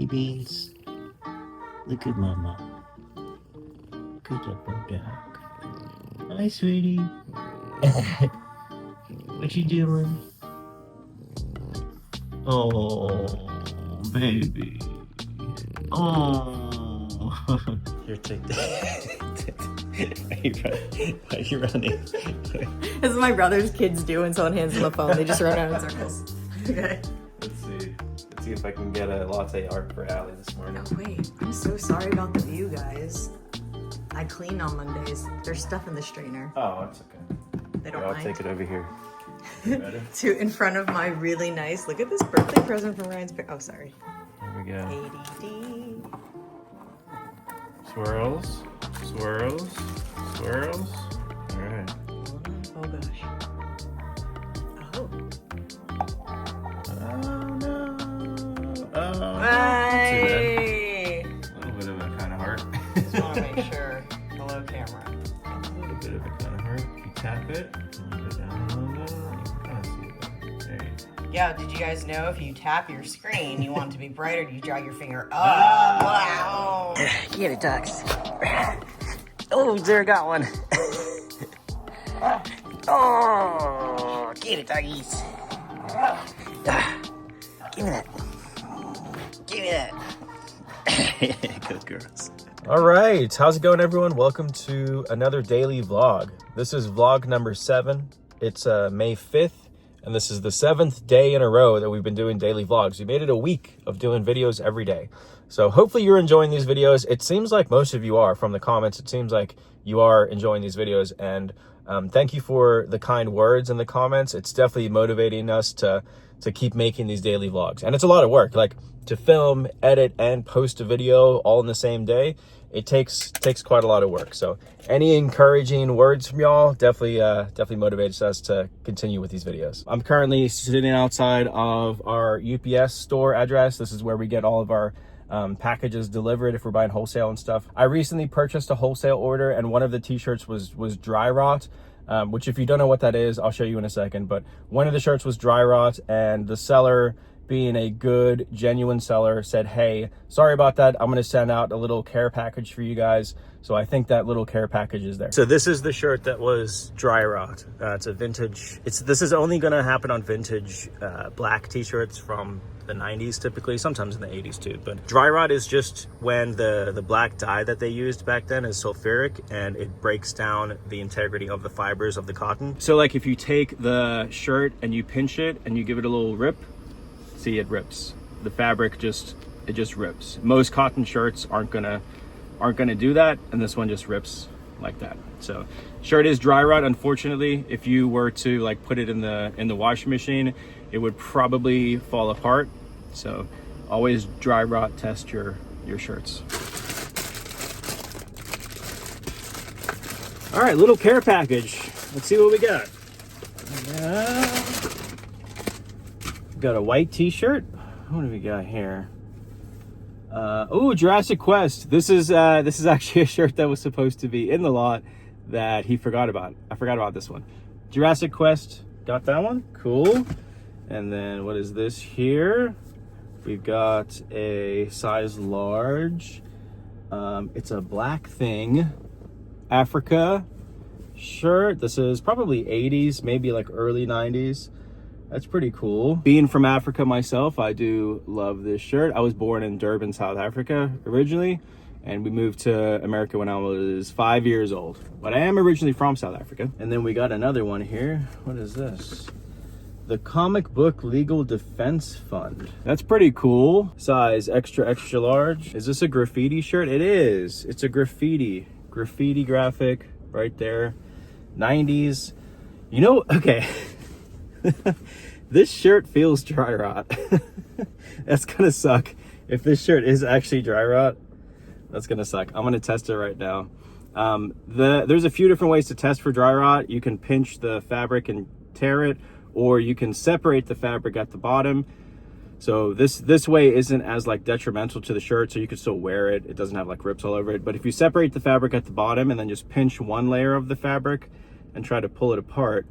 Hey Beans, look at Mama. Good job, dog. Hi, sweetie. What you doing? Oh, baby. Oh. Here, take that. Why are you running? This is my brother's kids do when someone hands them a phone. They just run out in circles. Okay. Let's see if I can get a latte art for Allie this morning. Oh, wait. I'm so sorry about the view, guys. I clean on Mondays. There's stuff in the strainer. Oh, it's okay. They don't I'll mind. take it over here. In front of my really nice, look at this birthday present from Ryan's parents. Oh, sorry. Here we go. ADD. Swirls, swirls, swirls. All right. Oh, gosh. Oh. Oh no. Oh. Hey. A little bit of a kind of heart. Just want to make sure. Hello, camera. A little bit of a kind of heart. You tap it, and you go down a little bit. You can kind of see it. There you go. Yeah, did you guys know if you tap your screen, you want it to be brighter, you drag your finger up? Wow. Get it, ducks. Oh, there, got one. Oh, get it, doggies. Give me that. Give me that. Good girls. All right, how's it going, everyone? Welcome to another daily vlog. This is vlog number 7. It's May 5th, and this is the 7th day in a row that we've been doing daily vlogs. We made it a week of doing videos every day. So hopefully you're enjoying these videos. It seems like most of you are from the comments. It seems like you are enjoying these videos, and thank you for the kind words in the comments. It's definitely motivating us to keep making these daily vlogs. And it's a lot of work, like to film, edit, and post a video all in the same day. It takes quite a lot of work. So any encouraging words from y'all definitely motivates us to continue with these videos. I'm currently sitting outside of our UPS store address. This is where we get all of our packages delivered if we're buying wholesale and stuff. I recently purchased a wholesale order, and one of the t-shirts was dry rot, which if you don't know what that is, I'll show you in a second. But one of the shirts was dry rot, and the seller, being a good, genuine seller, said, hey, sorry about that. I'm going to send out a little care package for you guys. So I think that little care package is there. So this is the shirt that was dry rot. It's a vintage. This is only going to happen on vintage black t-shirts from the 90s typically, sometimes in the 80s too. But dry rot is just when the black dye that they used back then is sulfuric, and it breaks down the integrity of the fibers of the cotton. So like if you take the shirt and you pinch it and you give it a little rip, see, it rips. The fabric just rips. Most cotton shirts aren't gonna do that, and this one just rips like that. So shirt is dry rot. Unfortunately, if you were to like put it in the washing machine, it would probably fall apart. So always dry rot test your shirts. All right, little care package. Let's see what we got. Got a white t-shirt. What do we got here? Oh, Jurassic Quest. This is actually a shirt that was supposed to be in the lot that he forgot about. I forgot about this one. Jurassic Quest, got that one. Cool. And then what is this here? We've got a size large. It's a black thing. Africa shirt. This is probably 80s, maybe like early 90s. That's pretty cool. Being from Africa myself, I do love this shirt. I was born in Durban, South Africa originally, and we moved to America when I was 5 years old. But I am originally from South Africa. And then we got another one here. What is this? The Comic Book Legal Defense Fund. That's pretty cool. Size extra, extra large. Is this a graffiti shirt? It is. It's a graffiti graphic right there. 90s. You know, okay. This shirt feels dry rot. That's gonna suck. If this shirt is actually dry rot, that's gonna suck. I'm gonna test it right now. There's a few different ways to test for dry rot. You can pinch the fabric and tear it, or you can separate the fabric at the bottom. So this way isn't as like detrimental to the shirt, so you can still wear it. It doesn't have like rips all over it. But if you separate the fabric at the bottom and then just pinch one layer of the fabric and try to pull it apart,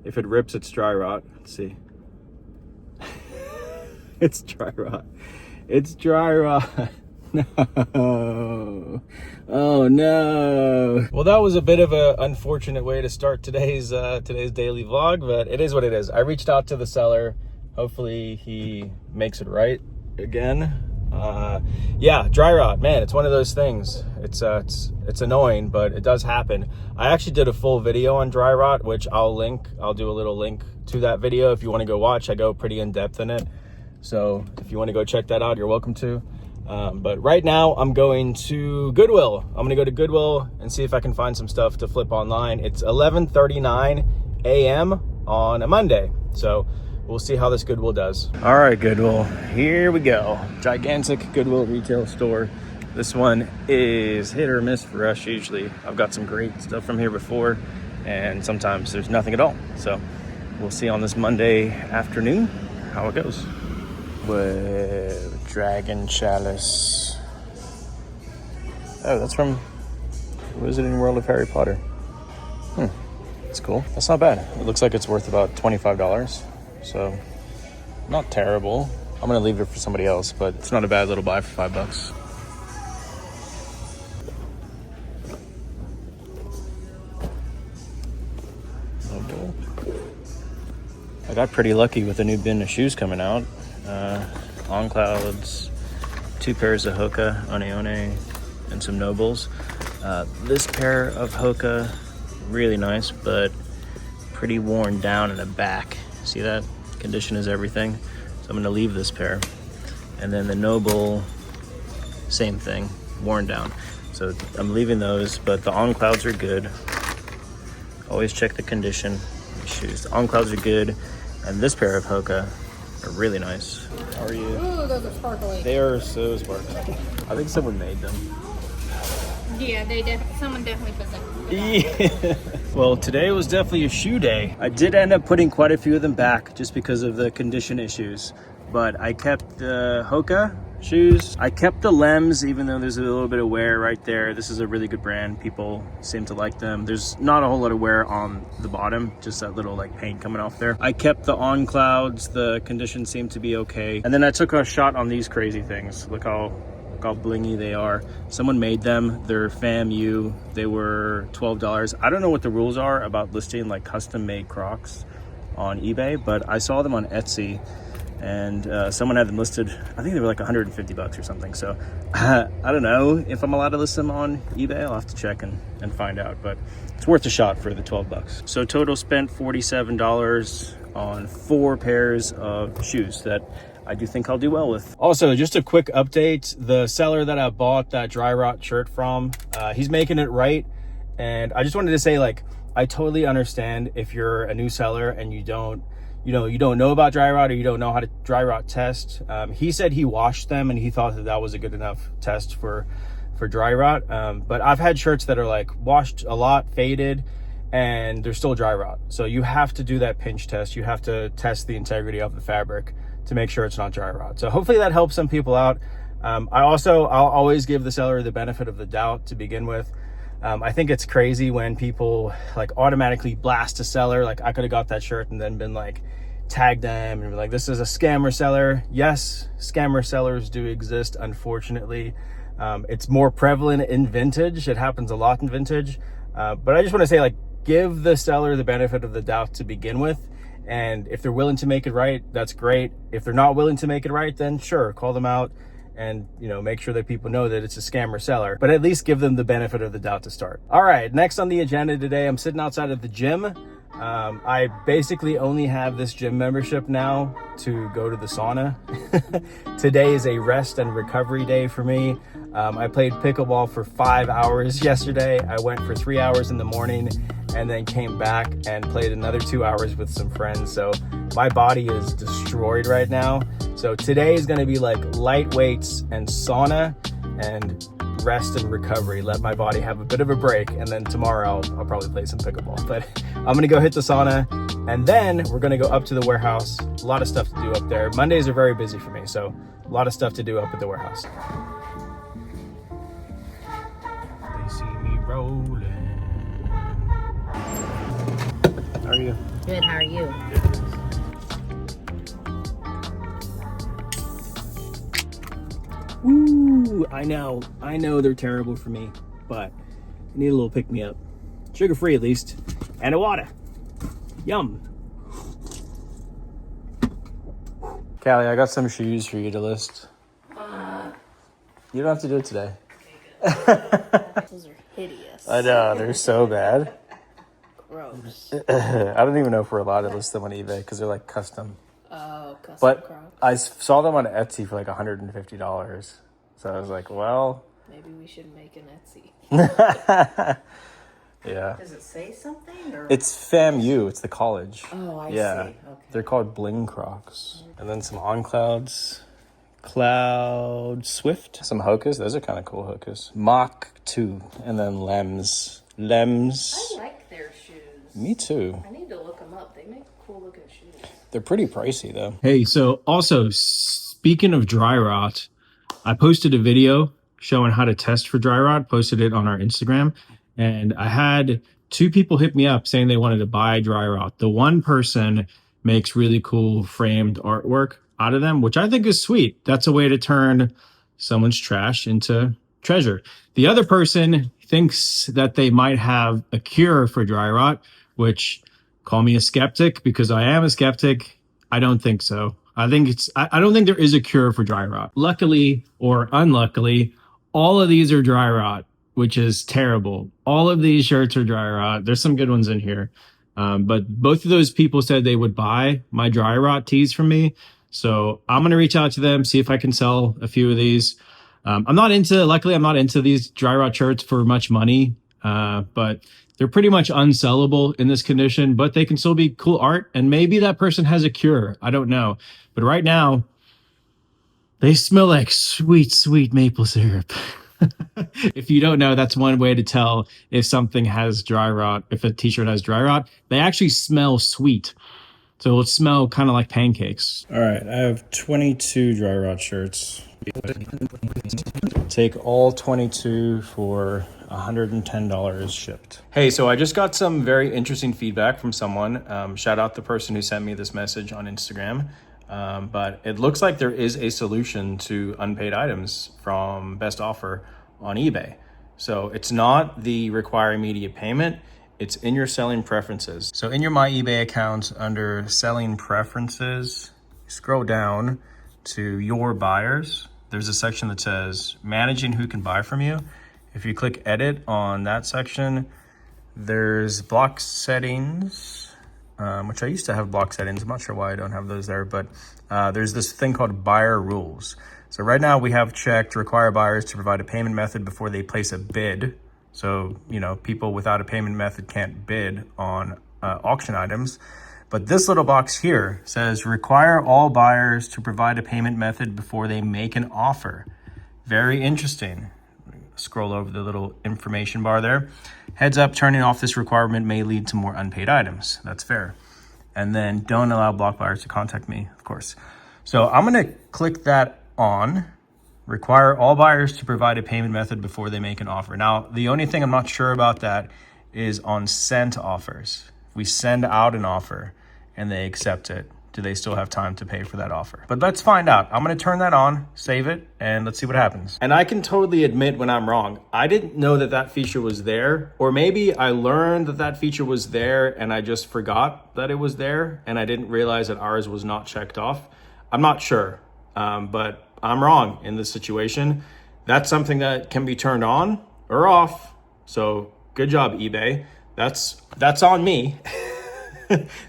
if it rips, it's dry rot. Let's see. It's dry rot. It's dry rot. No. Oh no. Well, that was a bit of an unfortunate way to start today's daily vlog, but it is what it is. I reached out to the seller. Hopefully he makes it right again. Yeah, dry rot, man, it's one of those things. It's annoying, but it does happen. I actually did a full video on dry rot, which I'll do a little link to that video if you want to go watch. I go pretty in depth in it. So if you want to go check that out, you're welcome to. But right now I'm going to Goodwill. I'm gonna go to Goodwill and see if I can find some stuff to flip online. It's 11:39 a.m. on a Monday. So we'll see how this Goodwill does. All right, Goodwill, here we go. Gigantic Goodwill retail store. This one is hit or miss for us usually. I've got some great stuff from here before, and sometimes there's nothing at all. So we'll see on this Monday afternoon how it goes. Whoa, Dragon Chalice. Oh, that's from Wizarding World of Harry Potter. That's cool. That's not bad. It looks like it's worth about $25. So, not terrible. I'm gonna leave it for somebody else, but it's not a bad little buy for $5. Okay. I got pretty lucky with a new bin of shoes coming out. On Clouds, 2 pairs of Hoka, One, and some Nobles. This pair of Hoka, really nice, but pretty worn down in the back. See that? Condition is everything. So I'm gonna leave this pair. And then the Noble, same thing, worn down. So I'm leaving those, but the On Clouds are good. Always check the condition of the shoes. The On Clouds are good, and this pair of Hoka are really nice. How are you? Ooh, those are sparkly. They are so sparkly. I think someone made them. Yeah, someone definitely put them. Yeah. Well, today was definitely a shoe day. I did end up putting quite a few of them back just because of the condition issues, but I kept the Hoka shoes. I kept the Lems, even though there's a little bit of wear right there. This is a really good brand. People seem to like them. There's not a whole lot of wear on the bottom, just that little like paint coming off there. I kept the On Clouds. The condition seemed to be okay. And then I took a shot on these crazy things. Look how blingy they are. Someone made them. They're FAMU. They were $12. I don't know what the rules are about listing like custom made Crocs on eBay, but I saw them on Etsy, and someone had them listed. I think they were like $150 or something. So I don't know if I'm allowed to list them on eBay. I'll have to check and find out, but it's worth a shot for the $12. So total spent $47 on 4 pairs of shoes that I do think I'll do well with. Also, just a quick update. The seller that I bought that dry rot shirt from, he's making it right. And I just wanted to say, like, I totally understand if you're a new seller and you don't know about dry rot, or you don't know how to dry rot test. He said he washed them and he thought that was a good enough test for dry rot. But I've had shirts that are like washed a lot, faded, and they're still dry rot. So you have to do that pinch test. You have to test the integrity of the fabric to make sure it's not dry rot. So hopefully that helps some people out. I'll always give the seller the benefit of the doubt to begin with. I think it's crazy when people like automatically blast a seller. Like, I could have got that shirt and then been like, tag them and be like, this is a scammer seller. Yes, scammer sellers do exist, unfortunately. It's more prevalent in vintage. It happens a lot in vintage. But I just want to say, like, give the seller the benefit of the doubt to begin with. And if they're willing to make it right, that's great. If they're not willing to make it right, then sure, call them out and, you know, make sure that people know that it's a scammer seller, but at least give them the benefit of the doubt to start. All right, next on the agenda today, I'm sitting outside of the gym. I basically only have this gym membership now to go to the sauna. Today is a rest and recovery day for me. I played pickleball for 5 hours yesterday. I went for 3 hours in the morning and then came back and played another 2 hours with some friends. So my body is destroyed right now. So today is going to be like light weights and sauna and rest and recovery. Let my body have a bit of a break, and then tomorrow I'll probably play some pickleball. But I'm gonna go hit the sauna, and then we're gonna go up to the warehouse. A lot of stuff to do up there. Mondays are very busy for me, so a lot of stuff to do up at the warehouse. They see me rolling. How are you? Good, how are you? Good. Ooh, I know they're terrible for me, but I need a little pick-me-up. Sugar-free at least, and a water. Yum. Callie, I got some shoes for you to list. You don't have to do it today. Those are hideous. I know, they're so bad. Gross. I don't even know if we're allowed to list them on eBay because they're like custom. Oh, custom But Crocs. I saw them on Etsy for like $150. So I was like, well. Maybe we should make an Etsy. Yeah. Does it say something? Or? It's FAMU. It's the college. Oh, I yeah. see. Okay. They're called Bling Crocs. And then some On Clouds. Cloud Swift. Some Hokas. Those are kind of cool Hokas. Mach 2. And then Lems. I like their shoes. Me too. I need to look them up. They make cool looking shoes. They're pretty pricey though. Hey, so also speaking of dry rot, I posted a video showing how to test for dry rot, posted it on our Instagram, and I had 2 people hit me up saying they wanted to buy dry rot. The one person makes really cool framed artwork out of them, which I think is sweet. That's a way to turn someone's trash into treasure. The other person thinks that they might have a cure for dry rot, which, call me a skeptic because I am a skeptic. I don't think so. I don't think there is a cure for dry rot. Luckily or unluckily, all of these are dry rot, which is terrible. All of these shirts are dry rot. There's some good ones in here. But both of those people said they would buy my dry rot tees from me. So I'm going to reach out to them, see if I can sell a few of these. Luckily I'm not into these dry rot shirts for much money. But they're pretty much unsellable in this condition, but they can still be cool art. And maybe that person has a cure. I don't know. But right now, they smell like sweet, sweet maple syrup. If you don't know, that's one way to tell if something has dry rot. If a t-shirt has dry rot, they actually smell sweet. So it'll smell kind of like pancakes. All right, I have 22 dry rot shirts. Take all 22 for $110 shipped. Hey, so I just got some very interesting feedback from someone. Shout out the person who sent me this message on Instagram. But it looks like there is a solution to unpaid items from Best Offer on eBay. So it's not the require immediate payment. It's in your selling preferences. So in your My eBay account under selling preferences, scroll down to your buyers. There's a section that says managing who can buy from you. If you click edit on that section, there's block settings, which I used to have block settings. I'm not sure why I don't have those there, but there's this thing called buyer rules. So right now we have checked require buyers to provide a payment method before they place a bid. So, people without a payment method can't bid on auction items. But this little box here says require all buyers to provide a payment method before they make an offer. Very interesting. Scroll over the little information bar there. Heads up, turning off this requirement may lead to more unpaid items. That's fair. And then don't allow block buyers to contact me, of course. So I'm going to click that on. Require all buyers to provide a payment method before they make an offer. Now, the only thing I'm not sure about that is on sent offers. If we send out an offer and they accept it, do they still have time to pay for that offer? But let's find out. I'm going to turn that on, save it, and let's see what happens. And I can totally admit when I'm wrong. I didn't know that that feature was there, or maybe I learned that that feature was there and I just forgot that it was there and I didn't realize that ours was not checked off. I'm not sure, but I'm wrong in this situation. That's something that can be turned on or off. So good job, eBay. That's on me.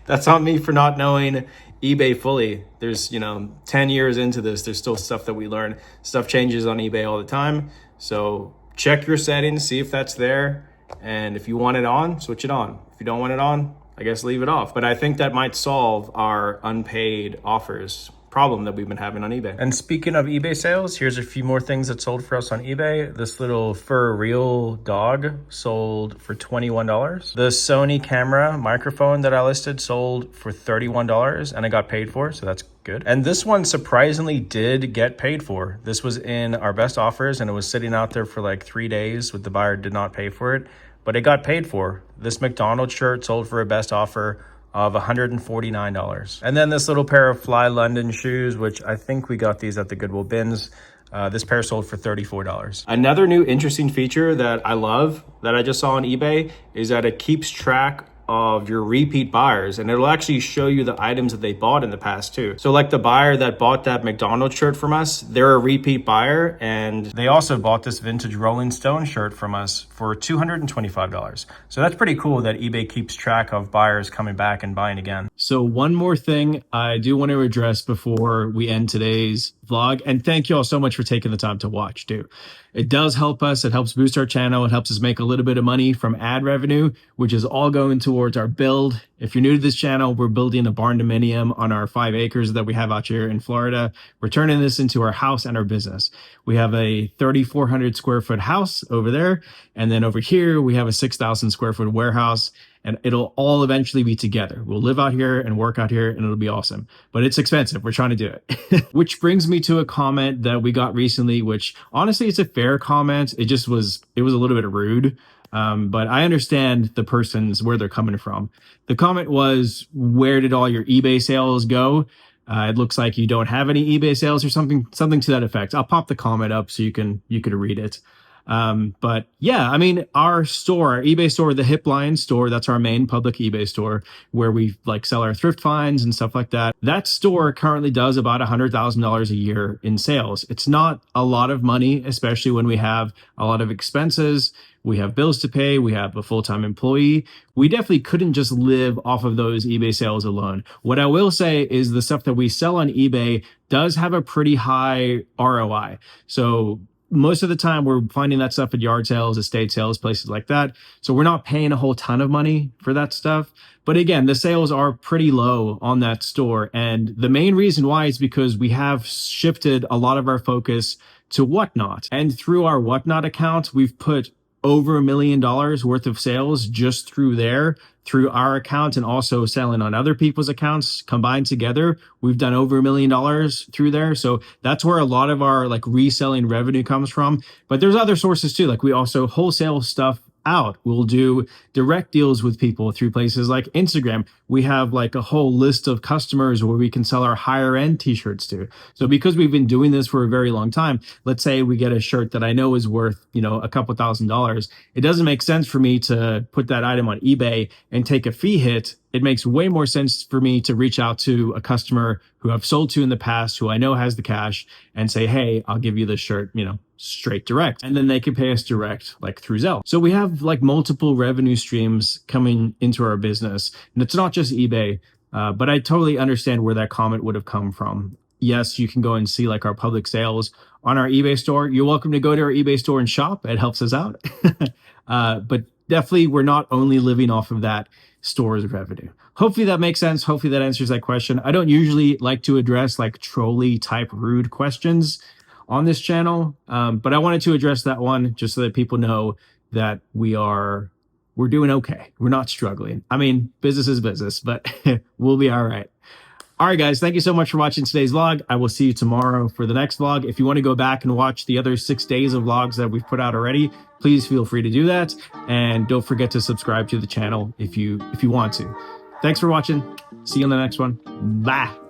That's on me for not knowing eBay fully. There's, 10 years into this, there's still stuff that we learn. Stuff changes on eBay all the time. So check your settings, see if that's there. And if you want it on, switch it on. If you don't want it on, I guess leave it off. But I think that might solve our unpaid offers problem that we've been having on eBay. And speaking of eBay sales, here's a few more things that sold for us on eBay. This little fur real dog sold for $21. The Sony camera microphone that I listed sold for $31 and I got paid for, so that's good. And this one surprisingly did get paid for. This was in our best offers and it was sitting out there for like 3 days with the buyer did not pay for it, but it got paid for. This McDonald's shirt sold for a best offer of $149. And then this little pair of Fly London shoes, which I think we got these at the Goodwill bins. This pair sold for $34. Another new interesting feature that I love that I just saw on eBay is that it keeps track of your repeat buyers, and it'll actually show you the items that they bought in the past too. So like the buyer that bought that McDonald's shirt from us, they're a repeat buyer, and they also bought this vintage Rolling Stone shirt from us for $225. So that's pretty cool that eBay keeps track of buyers coming back and buying again. So one more thing I do want to address before we end today's vlog, and thank you all so much for taking the time to watch too. It does help us. It helps boost our channel. It helps us make a little bit of money from ad revenue, which is all going towards our build. If you're new to this channel, we're building a barn dominium on our 5 acres that we have out here in Florida. We're turning this into our house and our business. We have a 3,400 square foot house over there. And then over here, we have a 6,000 square foot warehouse. And it'll all eventually be together. We'll live out here and work out here, and it'll be awesome. But it's expensive. We're trying to do it. Which brings me to a comment that we got recently, which honestly, it's a fair comment. It was a little bit rude. But I understand the person's where they're coming from. The comment was, where did all your eBay sales go? It looks like you don't have any eBay sales or something to that effect. I'll pop the comment up so you can read it. But yeah, I mean, our eBay store, the Hip Lion store, that's our main public eBay store where we like sell our thrift finds and stuff like that. That store currently does about $100,000 a year in sales. It's not a lot of money, especially when we have a lot of expenses. We have bills to pay. We have a full-time employee. We definitely couldn't just live off of those eBay sales alone. What I will say is the stuff that we sell on eBay does have a pretty high ROI. So most of the time we're finding that stuff at yard sales, estate sales, places like that. So we're not paying a whole ton of money for that stuff. But again, the sales are pretty low on that store. And the main reason why is because we have shifted a lot of our focus to Whatnot. And through our Whatnot account, we've put over $1 million worth of sales just through through our account, and also selling on other people's accounts combined together. We've done over $1 million through there. So that's where a lot of our like reselling revenue comes from. But there's other sources too. Like we also wholesale stuff out. We'll do direct deals with people through places like Instagram. We have like a whole list of customers where we can sell our higher end t-shirts to. So because we've been doing this for a very long time, let's say we get a shirt that I know is worth, a couple $1,000s. It doesn't make sense for me to put that item on eBay and take a fee hit. It makes way more sense for me to reach out to a customer who I've sold to in the past, who I know has the cash, and say, hey, I'll give you this shirt, straight direct. And then they can pay us direct, like through Zelle. So we have like multiple revenue streams coming into our business. And it's not just eBay, but I totally understand where that comment would have come from. Yes, you can go and see like our public sales on our eBay store. You're welcome to go to our eBay store and shop. It helps us out. But definitely, we're not only living off of that store's revenue. Hopefully that makes sense. Hopefully that answers that question. I don't usually like to address like trolley type rude questions on this channel, but I wanted to address that one just so that people know that we're doing okay. We're not struggling. I mean, business is business, but we'll be all right. All right, guys, thank you so much for watching today's vlog. I will see you tomorrow for the next vlog. If you want to go back and watch the other 6 days of vlogs that we've put out already, please feel free to do that. And don't forget to subscribe to the channel if you want to. Thanks for watching. See you on the next one. Bye.